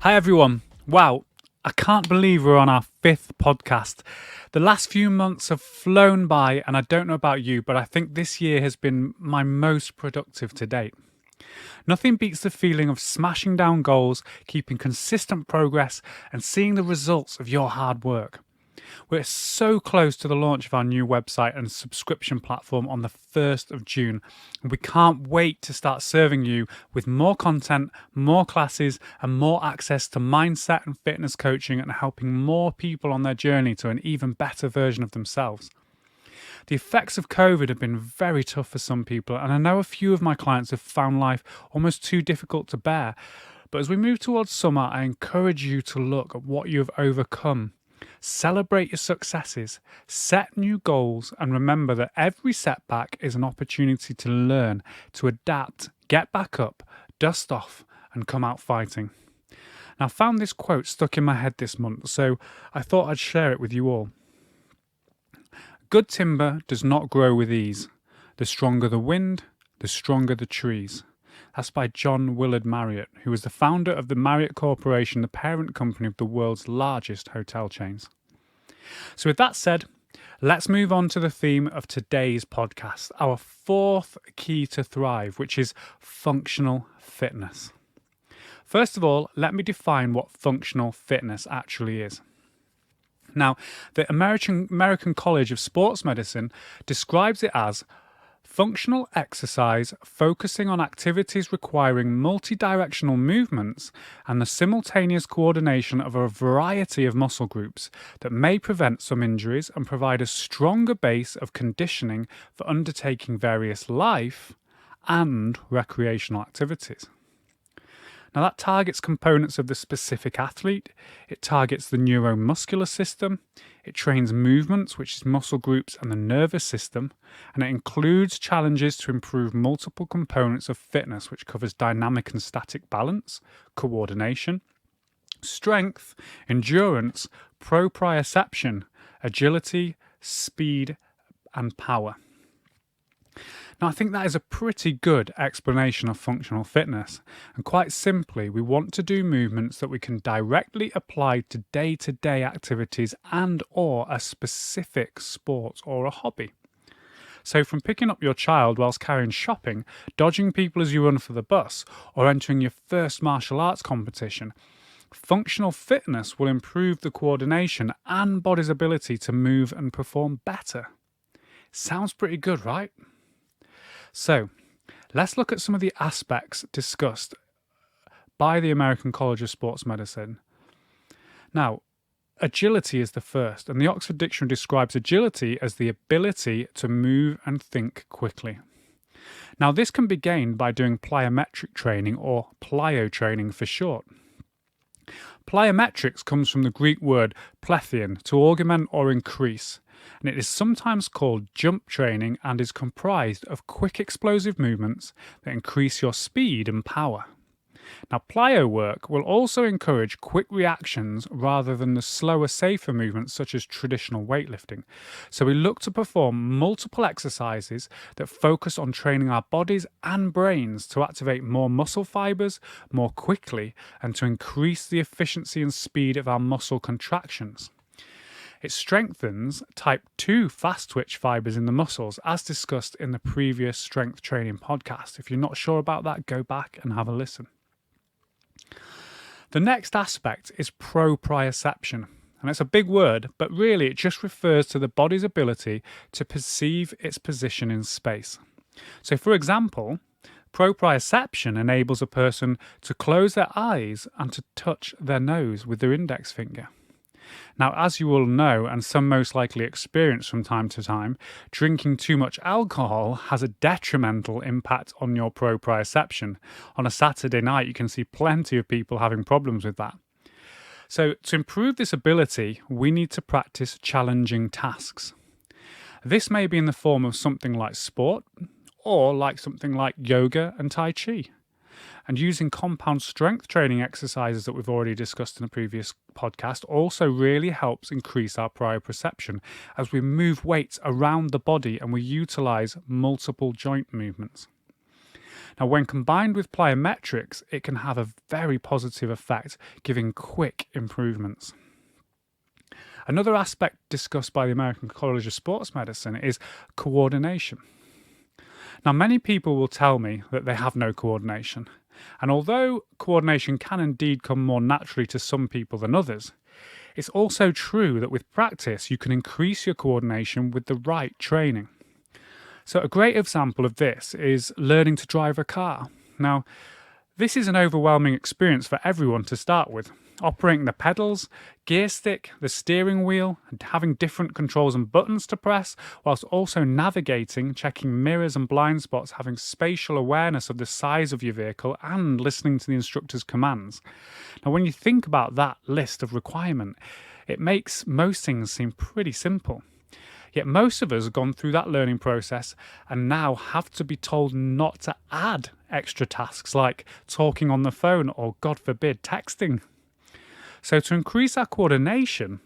Hi everyone. Wow, I can't believe we're on our 5th podcast. The last few months have flown by, and I don't know about you, but I think this year has been my most productive to date. Nothing beats the feeling of smashing down goals, keeping consistent progress, and seeing the results of your hard work. We're so close to the launch of our new website and subscription platform on the 1st of June. And we can't wait to start serving you with more content, more classes, and more access to mindset and fitness coaching and helping more people on their journey to an even better version of themselves. The effects of COVID have been very tough for some people, and I know a few of my clients have found life almost too difficult to bear. But as we move towards summer, I encourage you to look at what you have overcome. Celebrate your successes, set new goals, and remember that every setback is an opportunity to learn, to adapt, get back up, dust off, and come out fighting. Now, I found this quote stuck in my head this month, so I thought I'd share it with you all. Good timber does not grow with ease. The stronger the wind, the stronger the trees. That's by John Willard Marriott, who was the founder of the Marriott Corporation, the parent company of the world's largest hotel chains. So with that said, let's move on to the theme of today's podcast, our 4th key to thrive, which is functional fitness. First of all, let me define what functional fitness actually is. Now, the American College of Sports Medicine describes it as functional exercise focusing on activities requiring multidirectional movements and the simultaneous coordination of a variety of muscle groups that may prevent some injuries and provide a stronger base of conditioning for undertaking various life and recreational activities. Now that targets components of the specific athlete, it targets the neuromuscular system, it trains movements, which is muscle groups and the nervous system, and it includes challenges to improve multiple components of fitness, which covers dynamic and static balance, coordination, strength, endurance, proprioception, agility, speed, and power. Now, I think that is a pretty good explanation of functional fitness. And quite simply, we want to do movements that we can directly apply to day-to-day activities and or a specific sport or a hobby. So from picking up your child whilst carrying shopping, dodging people as you run for the bus, or entering your first martial arts competition, functional fitness will improve the coordination and body's ability to move and perform better. Sounds pretty good, right? So, let's look at some of the aspects discussed by the American College of Sports Medicine. Now, agility is the first, and the Oxford Dictionary describes agility as the ability to move and think quickly. Now, this can be gained by doing plyometric training, or Plyo Training for short. Plyometrics comes from the Greek word plethion, to augment or increase, and it is sometimes called jump training and is comprised of quick explosive movements that increase your speed and power. Now, plyo work will also encourage quick reactions rather than the slower, safer movements such as traditional weightlifting. So we look to perform multiple exercises that focus on training our bodies and brains to activate more muscle fibers more quickly and to increase the efficiency and speed of our muscle contractions. It strengthens type 2 fast twitch fibers in the muscles, as discussed in the previous strength training podcast. If you're not sure about that, go back and have a listen. The next aspect is proprioception, and it's a big word, but really it just refers to the body's ability to perceive its position in space. So for example, proprioception enables a person to close their eyes and to touch their nose with their index finger. Now, as you all know, and some most likely experience from time to time, drinking too much alcohol has a detrimental impact on your proprioception. On a Saturday night, you can see plenty of people having problems with that. So, to improve this ability, we need to practice challenging tasks. This may be in the form of something like sport, or like something like yoga and Tai Chi. And using compound strength training exercises that we've already discussed in a previous podcast also really helps increase our proprioception as we move weights around the body and we utilize multiple joint movements. Now, when combined with plyometrics, it can have a very positive effect, giving quick improvements. Another aspect discussed by the American College of Sports Medicine is coordination. Now, many people will tell me that they have no coordination. And although coordination can indeed come more naturally to some people than others, it's also true that with practice, you can increase your coordination with the right training. So a great example of this is learning to drive a car. Now, this is an overwhelming experience for everyone to start with. Operating the pedals, gear stick, the steering wheel, and having different controls and buttons to press, whilst also navigating, checking mirrors and blind spots, having spatial awareness of the size of your vehicle, and listening to the instructor's commands. Now, when you think about that list of requirement, it makes most things seem pretty simple. Yet most of us have gone through that learning process and now have to be told not to add extra tasks like talking on the phone or, God forbid, texting. So to increase our coordination,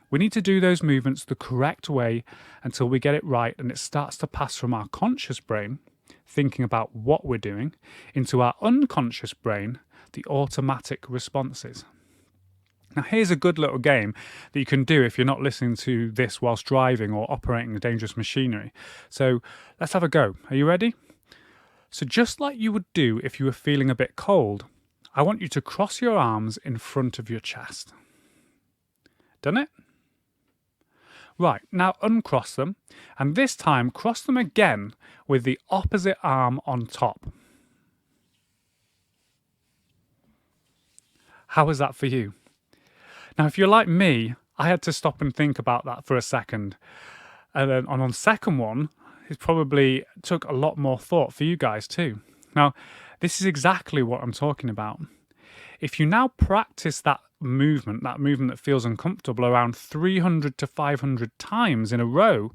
we need to do those movements the correct way until we get it right and it starts to pass from our conscious brain, thinking about what we're doing, into our unconscious brain, the automatic responses. Now here's a good little game that you can do if you're not listening to this whilst driving or operating dangerous machinery. So let's have a go. Are you ready? So just like you would do if you were feeling a bit cold, I want you to cross your arms in front of your chest. Done it? Right, now uncross them, and this time cross them again with the opposite arm on top. How was that for you? Now, if you're like me, I had to stop and think about that for a second. And then on the second one, it probably took a lot more thought for you guys too. Now, this is exactly what I'm talking about. If you now practice that movement that feels uncomfortable around 300 to 500 times in a row,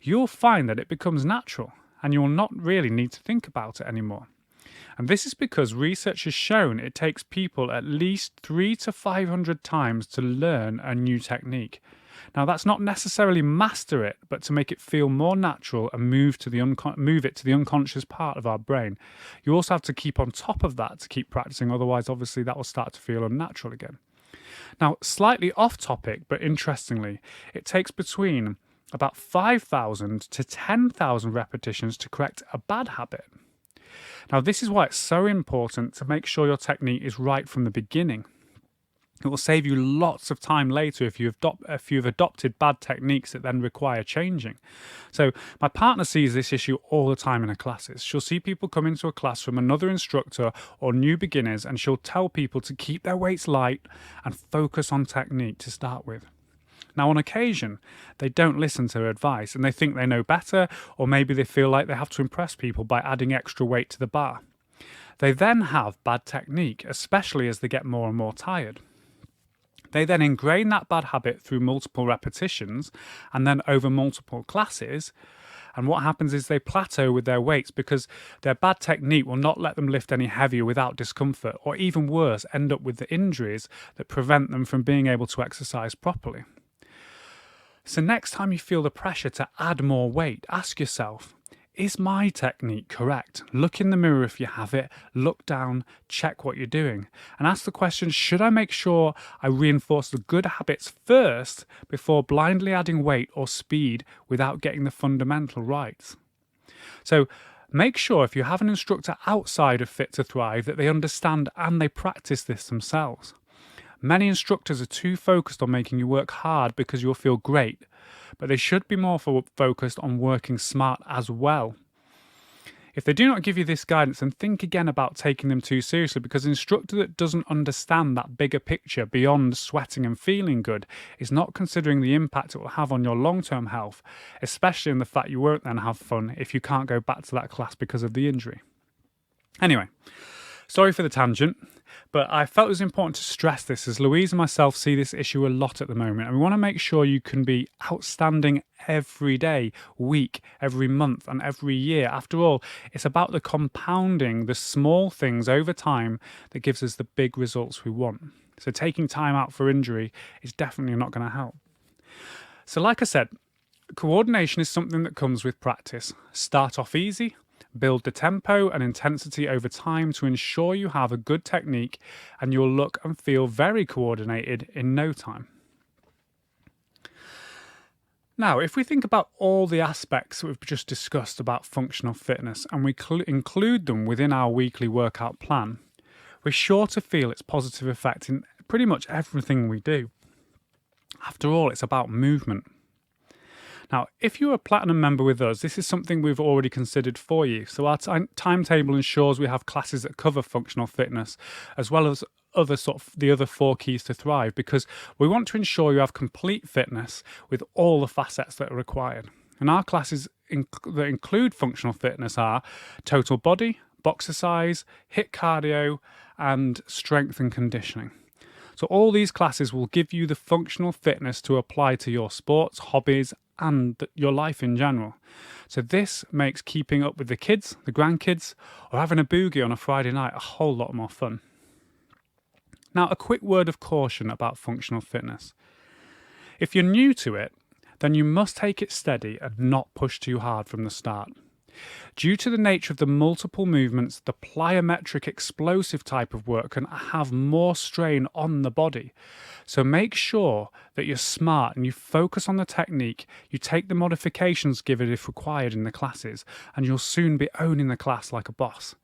you'll find that it becomes natural and you'll not really need to think about it anymore. And this is because research has shown it takes people at least 300 to 500 times to learn a new technique. Now, that's not necessarily master it, but to make it feel more natural and move it to the unconscious part of our brain. You also have to keep on top of that to keep practicing, otherwise, obviously, that will start to feel unnatural again. Now, slightly off topic, but interestingly, it takes between about 5,000 to 10,000 repetitions to correct a bad habit. Now, this is why it's so important to make sure your technique is right from the beginning. It will save you lots of time later if you've adopted bad techniques that then require changing. So my partner sees this issue all the time in her classes. She'll see people come into a class from another instructor or new beginners, and she'll tell people to keep their weights light and focus on technique to start with. Now, on occasion, they don't listen to her advice and they think they know better, or maybe they feel like they have to impress people by adding extra weight to the bar. They then have bad technique, especially as they get more and more tired. They then ingrain that bad habit through multiple repetitions and then over multiple classes. And what happens is they plateau with their weights because their bad technique will not let them lift any heavier without discomfort, or even worse, end up with the injuries that prevent them from being able to exercise properly. So next time you feel the pressure to add more weight, ask yourself, is my technique correct? Look in the mirror if you have it, look down, check what you're doing, and ask the question, should I make sure I reinforce the good habits first before blindly adding weight or speed without getting the fundamental right? So make sure if you have an instructor outside of Fit2Thrive that they understand and they practice this themselves. Many instructors are too focused on making you work hard because you'll feel great, but they should be more focused on working smart as well. If they do not give you this guidance, then think again about taking them too seriously, because an instructor that doesn't understand that bigger picture beyond sweating and feeling good is not considering the impact it will have on your long-term health, especially in the fact you won't then have fun if you can't go back to that class because of the injury. Anyway, sorry for the tangent, but I felt it was important to stress this as Louise and myself see this issue a lot at the moment, and we want to make sure you can be outstanding every day, week, every month, and every year. After all, it's about the compounding, the small things over time that gives us the big results we want. So taking time out for injury is definitely not going to help. So like I said, coordination is something that comes with practice. Start off easy, Build the tempo and intensity over time to ensure you have a good technique and you'll look and feel very coordinated in no time. Now, if we think about all the aspects we've just discussed about functional fitness and we include them within our weekly workout plan, we're sure to feel its positive effect in pretty much everything we do. After all, it's about movement. Now, if you're a Platinum member with us, this is something we've already considered for you. So our timetable ensures we have classes that cover functional fitness, as well as the other 4 keys to thrive, because we want to ensure you have complete fitness with all the facets that are required. And our classes that include functional fitness are total body, boxercise, HIIT cardio, and strength and conditioning. So all these classes will give you the functional fitness to apply to your sports, hobbies, and your life in general. So this makes keeping up with the kids, the grandkids, or having a boogie on a Friday night a whole lot more fun. Now, a quick word of caution about functional fitness. If you're new to it, then you must take it steady and not push too hard from the start. Due to the nature of the multiple movements, the plyometric explosive type of work can have more strain on the body. So make sure that you're smart and you focus on the technique, you take the modifications given if required in the classes, and you'll soon be owning the class like a boss.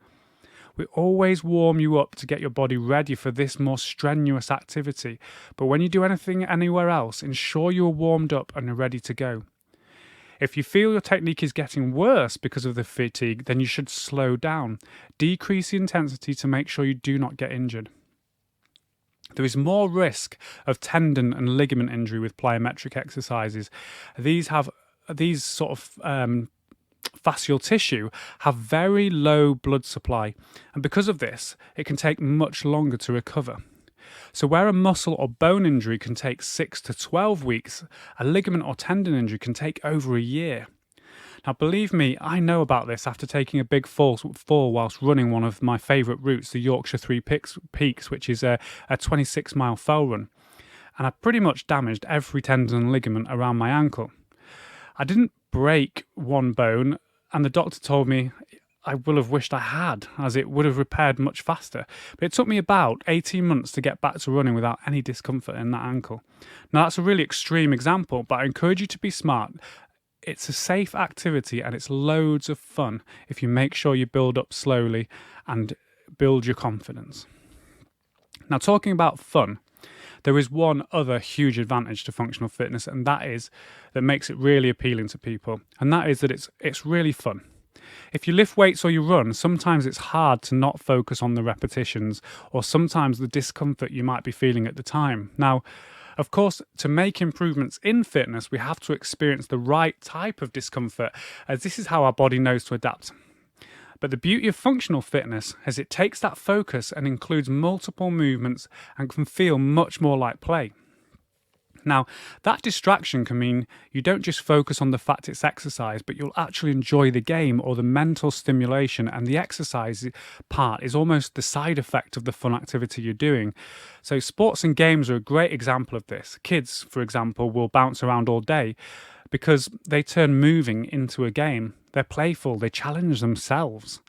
We always warm you up to get your body ready for this more strenuous activity, but when you do anything anywhere else, ensure you're warmed up and are ready to go. If you feel your technique is getting worse because of the fatigue, then you should slow down. Decrease the intensity to make sure you do not get injured. There is more risk of tendon and ligament injury with plyometric exercises. These sort of fascial tissue have very low blood supply, and because of this, it can take much longer to recover. So where a muscle or bone injury can take 6 to 12 weeks, a ligament or tendon injury can take over a year. Now, believe me, I know about this after taking a big fall whilst running one of my favourite routes, the Yorkshire Three Peaks, which is a 26-mile fell run. And I pretty much damaged every tendon and ligament around my ankle. I didn't break one bone, and the doctor told me I will have wished I had, as it would have repaired much faster. But it took me about 18 months to get back to running without any discomfort in that ankle. Now, that's a really extreme example, but I encourage you to be smart. It's a safe activity and it's loads of fun if you make sure you build up slowly and build your confidence. Now, talking about fun, there is one other huge advantage to functional fitness, and that makes it really appealing to people, and that is that it's really fun. If you lift weights or you run, sometimes it's hard to not focus on the repetitions or sometimes the discomfort you might be feeling at the time. Now, of course, to make improvements in fitness, we have to experience the right type of discomfort, as this is how our body knows to adapt. But the beauty of functional fitness is it takes that focus and includes multiple movements and can feel much more like play. Now, that distraction can mean you don't just focus on the fact it's exercise, but you'll actually enjoy the game or the mental stimulation, and the exercise part is almost the side effect of the fun activity you're doing. So sports and games are a great example of this. Kids, for example, will bounce around all day because they turn moving into a game. They're playful, they challenge themselves.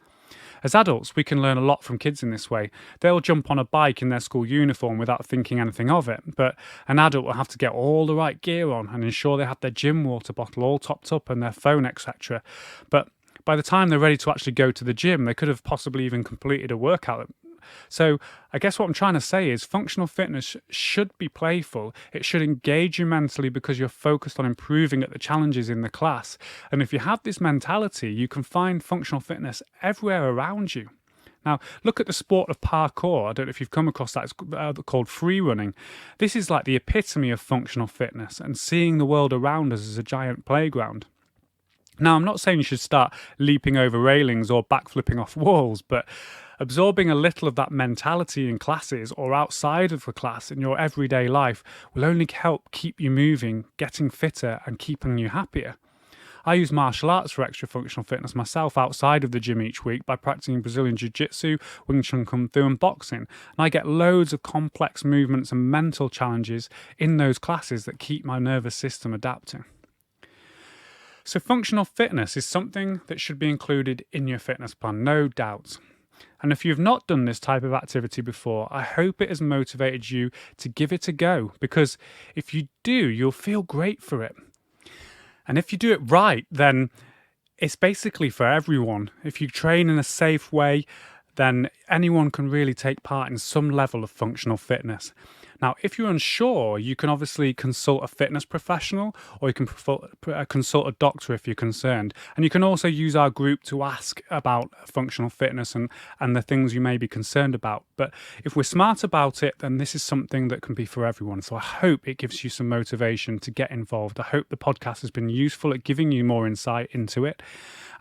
As adults, we can learn a lot from kids in this way. They'll jump on a bike in their school uniform without thinking anything of it, but an adult will have to get all the right gear on and ensure they have their gym water bottle all topped up and their phone, etc. But by the time they're ready to actually go to the gym, they could have possibly even completed a workout. So I guess what I'm trying to say is functional fitness should be playful. It should engage you mentally because you're focused on improving at the challenges in the class. And if you have this mentality, you can find functional fitness everywhere around you. Now, look at the sport of parkour. I don't know if you've come across that. It's called free running. This is like the epitome of functional fitness and seeing the world around us as a giant playground. Now, I'm not saying you should start leaping over railings or backflipping off walls, but absorbing a little of that mentality in classes or outside of the class in your everyday life will only help keep you moving, getting fitter, and keeping you happier. I use martial arts for extra functional fitness myself outside of the gym each week by practicing Brazilian Jiu-Jitsu, Wing Chun Kung Fu and boxing, and I get loads of complex movements and mental challenges in those classes that keep my nervous system adapting. So functional fitness is something that should be included in your fitness plan, no doubt. And if you've not done this type of activity before, I hope it has motivated you to give it a go, because if you do, you'll feel great for it. And if you do it right, then it's basically for everyone. If you train in a safe way, then anyone can really take part in some level of functional fitness. Now, if you're unsure, you can obviously consult a fitness professional, or you can consult a doctor if you're concerned. And you can also use our group to ask about functional fitness and the things you may be concerned about. But if we're smart about it, then this is something that can be for everyone. So I hope it gives you some motivation to get involved. I hope the podcast has been useful at giving you more insight into it.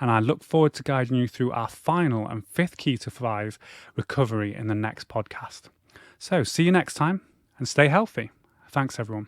And I look forward to guiding you through our final and fifth key to thrive, recovery, in the next podcast. So see you next time. And stay healthy. Thanks, everyone.